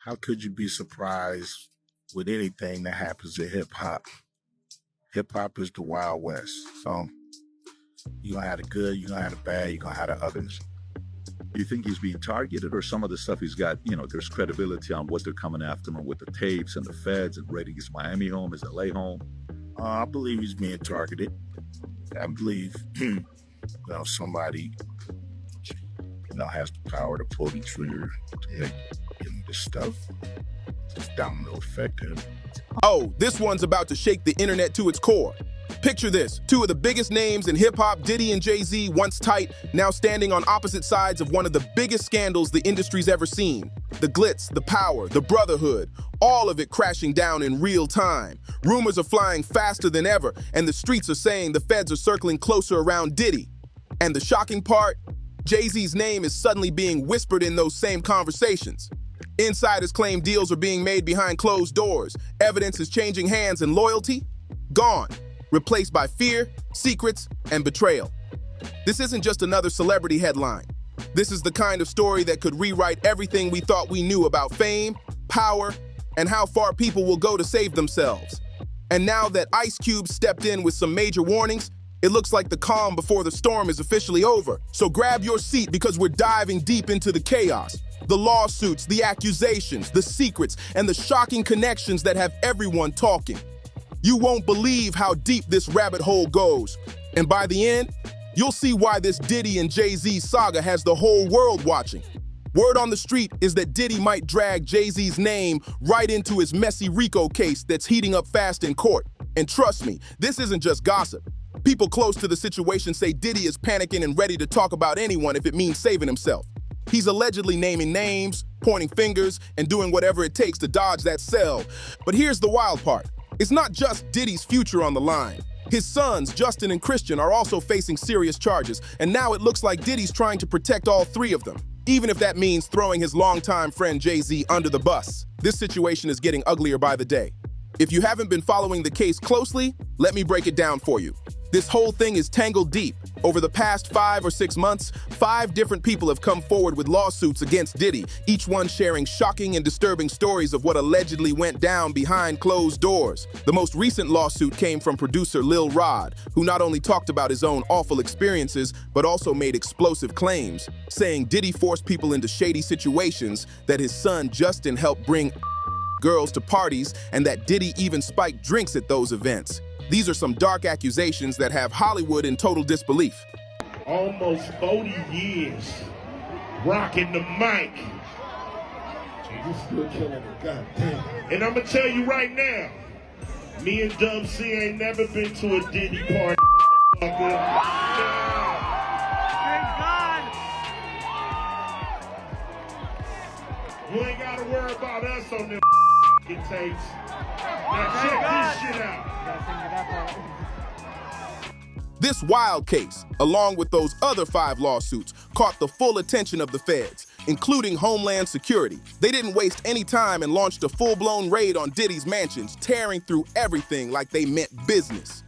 how could you be surprised with anything that happens in hip hop? Hip hop is the Wild West. So you're gonna have the good, you're gonna have the bad, you're gonna have the others. Do you think he's being targeted, or some of the stuff he's got, there's credibility on what they're coming after him with the tapes and the feds and raiding his Miami home, his LA home? I believe he's being targeted. I believe somebody has the power to pull the trigger to make this stuff. It's domino effect. Oh, this one's about to shake the internet to its core. Picture this, two of the biggest names in hip-hop, Diddy and Jay-Z, once tight, now standing on opposite sides of one of the biggest scandals the industry's ever seen. The glitz, the power, the brotherhood, all of it crashing down in real time. Rumors are flying faster than ever, and the streets are saying the feds are circling closer around Diddy. And the shocking part? Jay-Z's name is suddenly being whispered in those same conversations. Insiders claim deals are being made behind closed doors. Evidence is changing hands, and loyalty? Gone. Replaced by fear, secrets, and betrayal. This isn't just another celebrity headline. This is the kind of story that could rewrite everything we thought we knew about fame, power, and how far people will go to save themselves. And now that Ice Cube stepped in with some major warnings, it looks like the calm before the storm is officially over. So grab your seat, because we're diving deep into the chaos, the lawsuits, the accusations, the secrets, and the shocking connections that have everyone talking. You won't believe how deep this rabbit hole goes. And by the end, you'll see why this Diddy and Jay-Z saga has the whole world watching. Word on the street is that Diddy might drag Jay-Z's name right into his messy RICO case that's heating up fast in court. And trust me, this isn't just gossip. People close to the situation say Diddy is panicking and ready to talk about anyone if it means saving himself. He's allegedly naming names, pointing fingers, and doing whatever it takes to dodge that cell. But here's the wild part. It's not just Diddy's future on the line. His sons, Justin and Christian, are also facing serious charges, and now it looks like Diddy's trying to protect all three of them, even if that means throwing his longtime friend Jay-Z under the bus. This situation is getting uglier by the day. If you haven't been following the case closely, let me break it down for you. This whole thing is tangled deep. Over the past 5 or 6 months, 5 different people have come forward with lawsuits against Diddy, each one sharing shocking and disturbing stories of what allegedly went down behind closed doors. The most recent lawsuit came from producer Lil Rod, who not only talked about his own awful experiences, but also made explosive claims, saying Diddy forced people into shady situations, that his son Justin helped bring girls to parties, and that Diddy even spiked drinks at those events. These are some dark accusations that have Hollywood in total disbelief. Almost 40 years rocking the mic. You still killing it, goddamn. And I'm gonna tell you right now, me and Dub C ain't never been to a Diddy party. Thank God. You ain't gotta worry about us on them tapes. Now check this shit out. This wild case, along with those other 5 lawsuits, caught the full attention of the feds, including Homeland Security. They didn't waste any time and launched a full-blown raid on Diddy's mansions, tearing through everything like they meant business.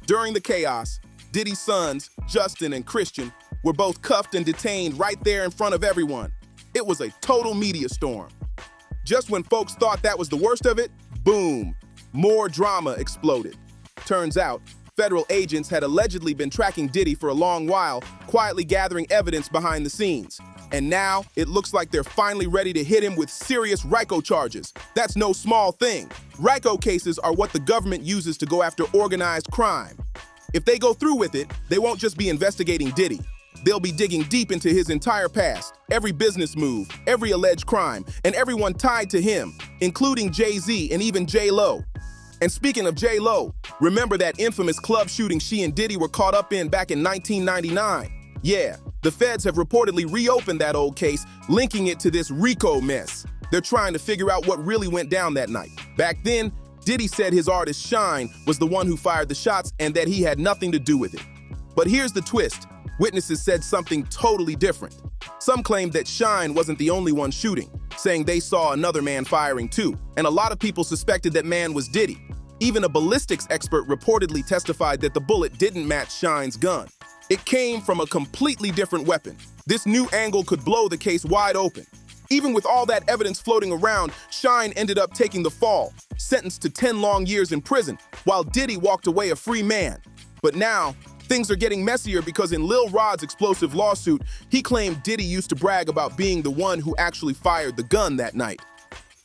During the chaos, Diddy's sons, Justin and Christian, were both cuffed and detained right there in front of everyone. It was a total media storm. Just when folks thought that was the worst of it, boom, more drama exploded. Turns out, federal agents had allegedly been tracking Diddy for a long while, quietly gathering evidence behind the scenes. And now, it looks like they're finally ready to hit him with serious RICO charges. That's no small thing. RICO cases are what the government uses to go after organized crime. If they go through with it, they won't just be investigating Diddy. They'll be digging deep into his entire past, every business move, every alleged crime, and everyone tied to him, including Jay-Z and even J-Lo. And speaking of J-Lo, remember that infamous club shooting she and Diddy were caught up in back in 1999? Yeah, the feds have reportedly reopened that old case, linking it to this RICO mess. They're trying to figure out what really went down that night. Back then, Diddy said his artist Shine was the one who fired the shots and that he had nothing to do with it. But here's the twist. Witnesses said something totally different. Some claimed that Shine wasn't the only one shooting, saying they saw another man firing too. And a lot of people suspected that man was Diddy. Even a ballistics expert reportedly testified that the bullet didn't match Shine's gun. It came from a completely different weapon. This new angle could blow the case wide open. Even with all that evidence floating around, Shine ended up taking the fall, sentenced to 10 long years in prison, while Diddy walked away a free man. But now, things are getting messier because in Lil Rod's explosive lawsuit, he claimed Diddy used to brag about being the one who actually fired the gun that night.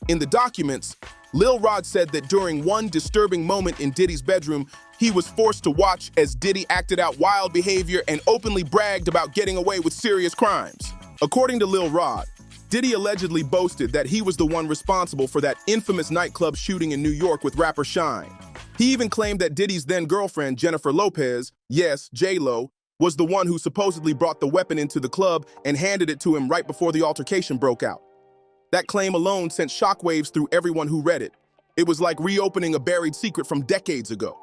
In the documents, Lil Rod said that during one disturbing moment in Diddy's bedroom, he was forced to watch as Diddy acted out wild behavior and openly bragged about getting away with serious crimes. According to Lil Rod, Diddy allegedly boasted that he was the one responsible for that infamous nightclub shooting in New York with rapper Shine. He even claimed that Diddy's then-girlfriend, Jennifer Lopez, yes, J-Lo, was the one who supposedly brought the weapon into the club and handed it to him right before the altercation broke out. That claim alone sent shockwaves through everyone who read it. It was like reopening a buried secret from decades ago.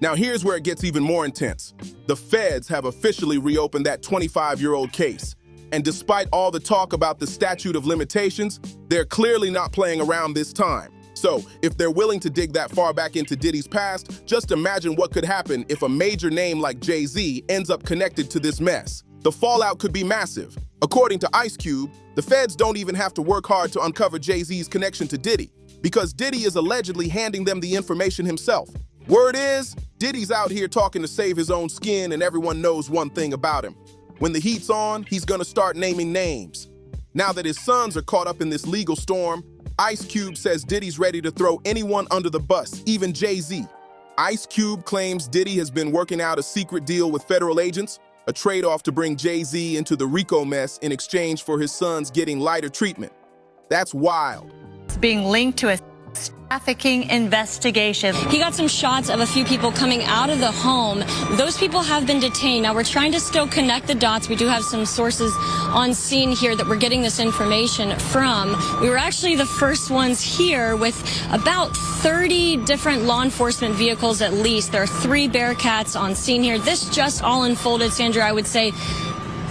Now here's where it gets even more intense. The feds have officially reopened that 25-year-old case. And despite all the talk about the statute of limitations, they're clearly not playing around this time. So, if they're willing to dig that far back into Diddy's past, just imagine what could happen if a major name like Jay-Z ends up connected to this mess. The fallout could be massive. According to Ice Cube, the feds don't even have to work hard to uncover Jay-Z's connection to Diddy, because Diddy is allegedly handing them the information himself. Word is, Diddy's out here talking to save his own skin, and everyone knows one thing about him. When the heat's on, he's gonna start naming names. Now that his sons are caught up in this legal storm, Ice Cube says Diddy's ready to throw anyone under the bus, even Jay-Z. Ice Cube claims Diddy has been working out a secret deal with federal agents, a trade-off to bring Jay-Z into the RICO mess in exchange for his sons getting lighter treatment. That's wild. It's being linked to a trafficking investigation. He got some shots of a few people coming out of the home. Those people have been detained. Now we're trying to still connect the dots. We do have some sources on scene here that we're getting this information from. We were actually the first ones here with about 30 different law enforcement vehicles at least. There are 3 Bearcats on scene here. This just all unfolded, Sandra, I would say,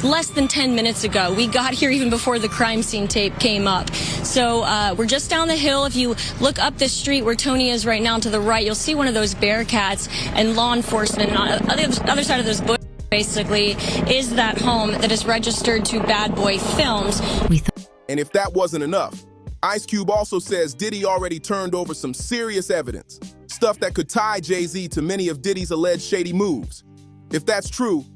less than 10 minutes ago. We got here even before the crime scene tape came up. So we're just down the hill. If you look up the street where Tony is right now to the right, you'll see one of those Bearcats and law enforcement. And on the other side of those bushes, basically, is that home that is registered to Bad Boy Films. And if that wasn't enough, Ice Cube also says Diddy already turned over some serious evidence, stuff that could tie Jay-Z to many of Diddy's alleged shady moves. If that's true,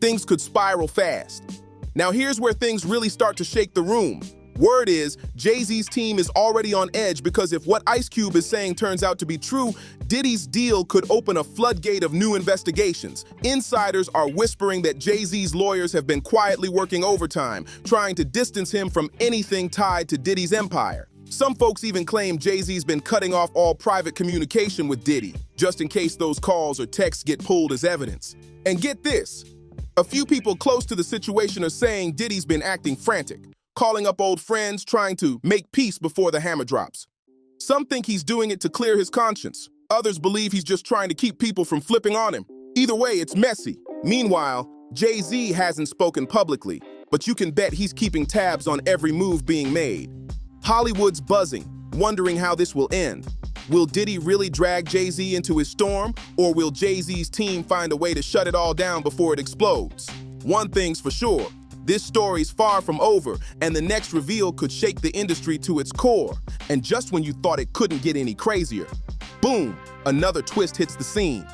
things could spiral fast. Now here's where things really start to shake the room. Word is, Jay-Z's team is already on edge because if what Ice Cube is saying turns out to be true, Diddy's deal could open a floodgate of new investigations. Insiders are whispering that Jay-Z's lawyers have been quietly working overtime, trying to distance him from anything tied to Diddy's empire. Some folks even claim Jay-Z's been cutting off all private communication with Diddy, just in case those calls or texts get pulled as evidence. And get this, a few people close to the situation are saying Diddy's been acting frantic, calling up old friends, trying to make peace before the hammer drops. Some think he's doing it to clear his conscience. Others believe he's just trying to keep people from flipping on him. Either way, it's messy. Meanwhile, Jay-Z hasn't spoken publicly, but you can bet he's keeping tabs on every move being made. Hollywood's buzzing, wondering how this will end. Will Diddy really drag Jay-Z into his storm, or will Jay-Z's team find a way to shut it all down before it explodes? One thing's for sure, this story's far from over, and the next reveal could shake the industry to its core. And just when you thought it couldn't get any crazier, boom, another twist hits the scene.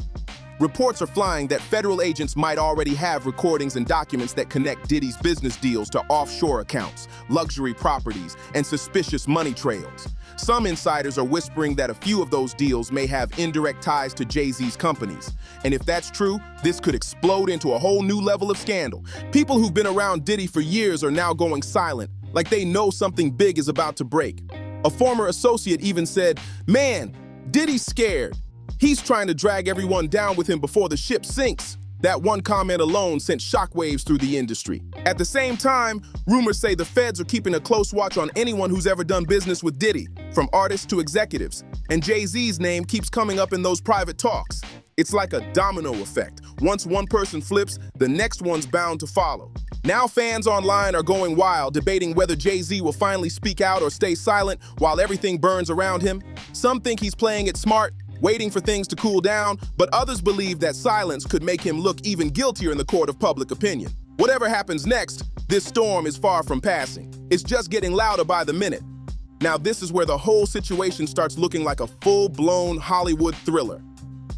Reports are flying that federal agents might already have recordings and documents that connect Diddy's business deals to offshore accounts, luxury properties, and suspicious money trails. Some insiders are whispering that a few of those deals may have indirect ties to Jay-Z's companies. And if that's true, this could explode into a whole new level of scandal. People who've been around Diddy for years are now going silent, like they know something big is about to break. A former associate even said, "Man, Diddy's scared. He's trying to drag everyone down with him before the ship sinks." That one comment alone sent shockwaves through the industry. At the same time, rumors say the feds are keeping a close watch on anyone who's ever done business with Diddy, from artists to executives. And Jay-Z's name keeps coming up in those private talks. It's like a domino effect. Once one person flips, the next one's bound to follow. Now fans online are going wild, debating whether Jay-Z will finally speak out or stay silent while everything burns around him. Some think he's playing it smart, waiting for things to cool down, but others believe that silence could make him look even guiltier in the court of public opinion. Whatever happens next, this storm is far from passing. It's just getting louder by the minute. Now this is where the whole situation starts looking like a full-blown Hollywood thriller.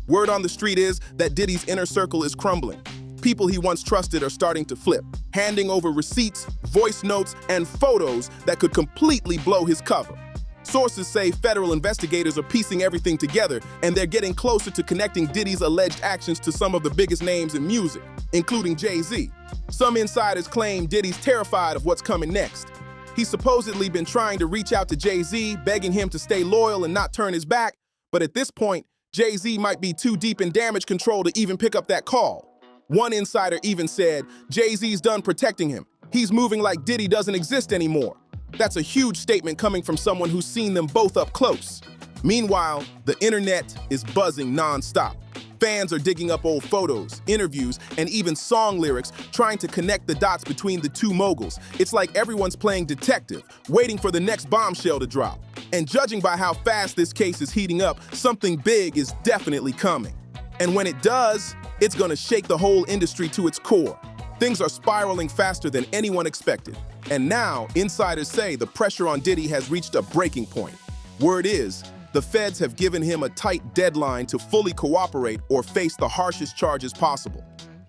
Word on the street is that Diddy's inner circle is crumbling. People he once trusted are starting to flip, handing over receipts, voice notes, and photos that could completely blow his cover. Sources say federal investigators are piecing everything together, and they're getting closer to connecting Diddy's alleged actions to some of the biggest names in music, including Jay-Z. Some insiders claim Diddy's terrified of what's coming next. He's supposedly been trying to reach out to Jay-Z, begging him to stay loyal and not turn his back, but at this point, Jay-Z might be too deep in damage control to even pick up that call. One insider even said, Jay-Z's done protecting him. He's moving like Diddy doesn't exist anymore. That's a huge statement coming from someone who's seen them both up close. Meanwhile, the internet is buzzing nonstop. Fans are digging up old photos, interviews, and even song lyrics, trying to connect the dots between the two moguls. It's like everyone's playing detective, waiting for the next bombshell to drop. And judging by how fast this case is heating up, something big is definitely coming. And when it does, it's gonna shake the whole industry to its core. Things are spiraling faster than anyone expected. And now, insiders say the pressure on Diddy has reached a breaking point. Word is, the feds have given him a tight deadline to fully cooperate or face the harshest charges possible.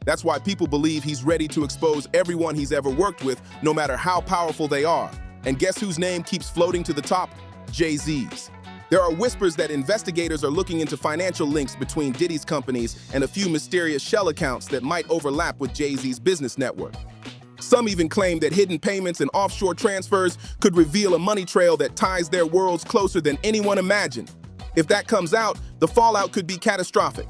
That's why people believe he's ready to expose everyone he's ever worked with, no matter how powerful they are. And guess whose name keeps floating to the top? Jay-Z's. There are whispers that investigators are looking into financial links between Diddy's companies and a few mysterious shell accounts that might overlap with Jay-Z's business network. Some even claim that hidden payments and offshore transfers could reveal a money trail that ties their worlds closer than anyone imagined. If that comes out, the fallout could be catastrophic.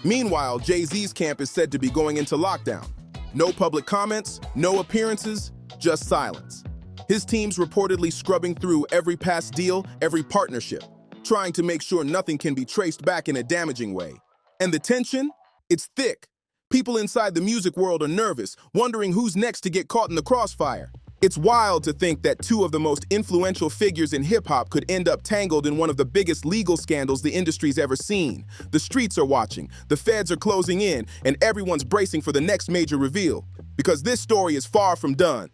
Meanwhile, Jay-Z's camp is said to be going into lockdown. No public comments, no appearances, just silence. His team's reportedly scrubbing through every past deal, every partnership, trying to make sure nothing can be traced back in a damaging way. And the tension? It's thick. People inside the music world are nervous, wondering who's next to get caught in the crossfire. It's wild to think that two of the most influential figures in hip-hop could end up tangled in one of the biggest legal scandals the industry's ever seen. The streets are watching, the feds are closing in, and everyone's bracing for the next major reveal. Because this story is far from done.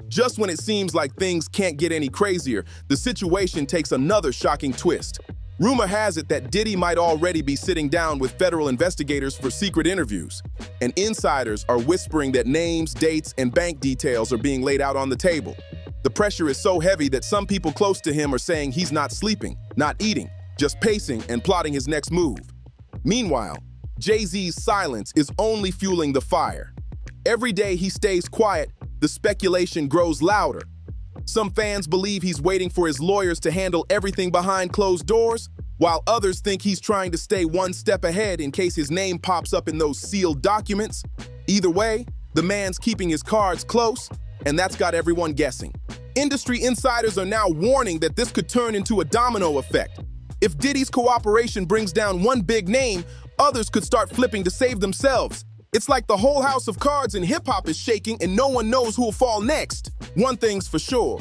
Just when it seems like things can't get any crazier, the situation takes another shocking twist. Rumor has it that Diddy might already be sitting down with federal investigators for secret interviews. And insiders are whispering that names, dates, and bank details are being laid out on the table. The pressure is so heavy that some people close to him are saying he's not sleeping, not eating, just pacing and plotting his next move. Meanwhile, Jay-Z's silence is only fueling the fire. Every day he stays quiet, the speculation grows louder. Some fans believe he's waiting for his lawyers to handle everything behind closed doors, while others think he's trying to stay one step ahead in case his name pops up in those sealed documents. Either way, the man's keeping his cards close, and that's got everyone guessing. Industry insiders are now warning that this could turn into a domino effect. If Diddy's cooperation brings down one big name, others could start flipping to save themselves. It's like the whole house of cards in hip-hop is shaking and no one knows who'll fall next. One thing's for sure,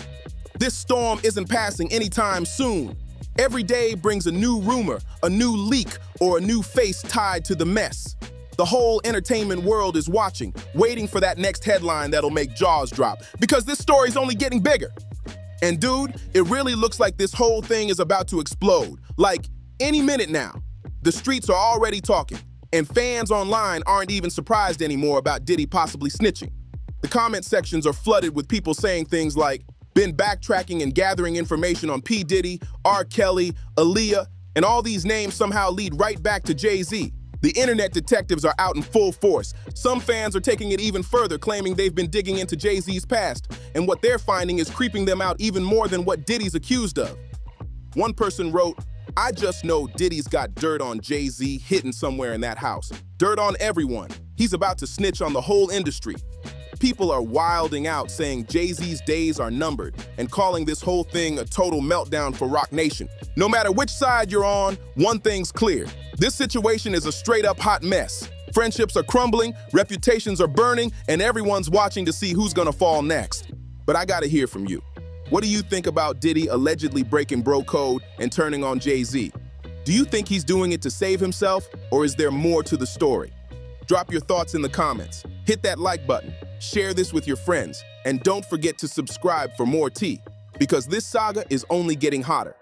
this storm isn't passing anytime soon. Every day brings a new rumor, a new leak, or a new face tied to the mess. The whole entertainment world is watching, waiting for that next headline that'll make jaws drop, because this story's only getting bigger. And dude, it really looks like this whole thing is about to explode. Like, any minute now. The streets are already talking. And fans online aren't even surprised anymore about Diddy possibly snitching. The comment sections are flooded with people saying things like, been backtracking and gathering information on P. Diddy, R. Kelly, Aaliyah, and all these names somehow lead right back to Jay-Z. The internet detectives are out in full force. Some fans are taking it even further, claiming they've been digging into Jay-Z's past, and what they're finding is creeping them out even more than what Diddy's accused of. One person wrote, I just know Diddy's got dirt on Jay-Z hidden somewhere in that house. Dirt on everyone. He's about to snitch on the whole industry. People are wilding out saying Jay-Z's days are numbered and calling this whole thing a total meltdown for Roc Nation. No matter which side you're on, one thing's clear. This situation is a straight-up hot mess. Friendships are crumbling, reputations are burning, and everyone's watching to see who's gonna fall next. But I gotta hear from you. What do you think about Diddy allegedly breaking bro code and turning on Jay-Z? Do you think he's doing it to save himself, or is there more to the story? Drop your thoughts in the comments. Hit that like button. share this with your friends, and don't forget to subscribe for more tea, because this saga is only getting hotter.